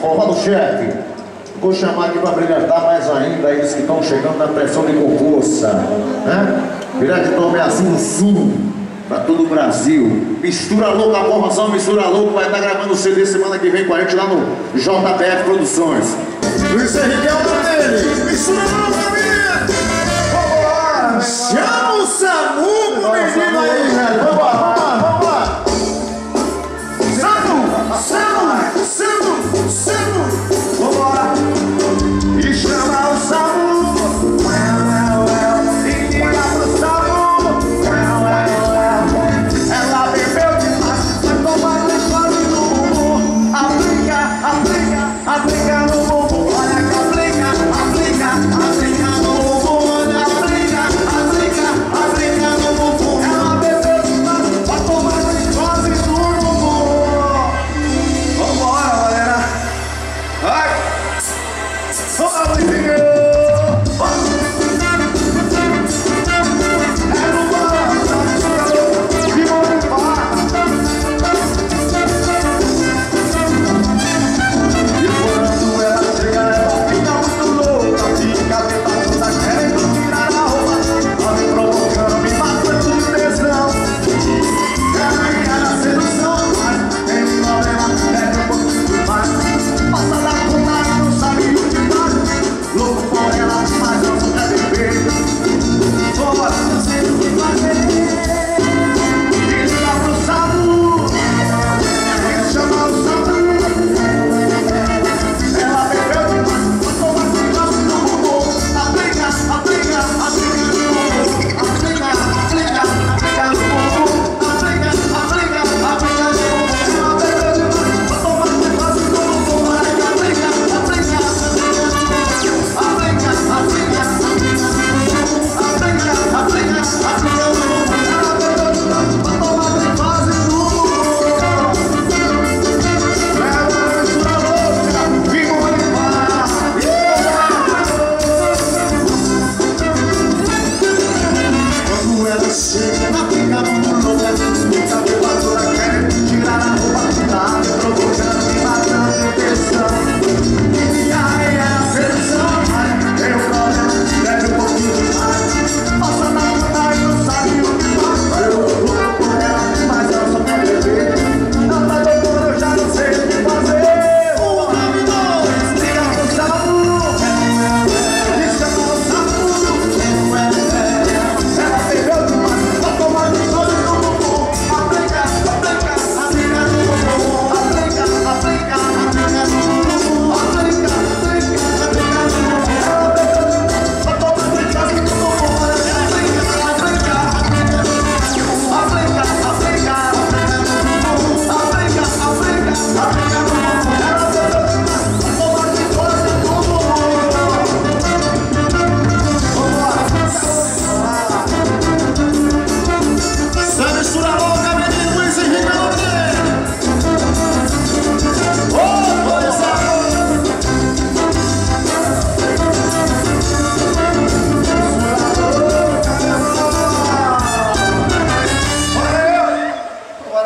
Forró do chefe. Vou chamar aqui para brilhantar mais ainda eles que estão chegando na pressão de concurso, né? Direto de Tomé Azul do Sul, para todo o Brasil. Mistura Louca, a formação Mistura Louca vai estar gravando o CD semana que vem com a gente lá no JBF Produções. Luiz Henrique é o nome dele. Mistura Louca, menino! Vambora! Chama o Samu, menino aí, velho! Vambora! Vambora! E chama o Samu! E liga pro Samu! Ela bebeu demais, vai tomar depois do bumbum. Aplica no bumbum. Olha que aplica no bumbum. Olha, aplica no bumbum. Ela bebeu demais, vai tomar depois do bumbum. Vambora, galera! Vai! Vamos, Luizinho!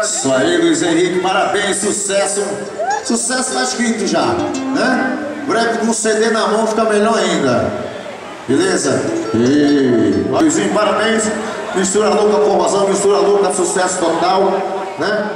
Isso aí, Luiz Henrique, parabéns, sucesso. Sucesso tá escrito já, né? Breve com um CD na mão fica melhor ainda. Beleza? Luizinho, parabéns. Mistura Louca, formação, Mistura Louca, sucesso total, né?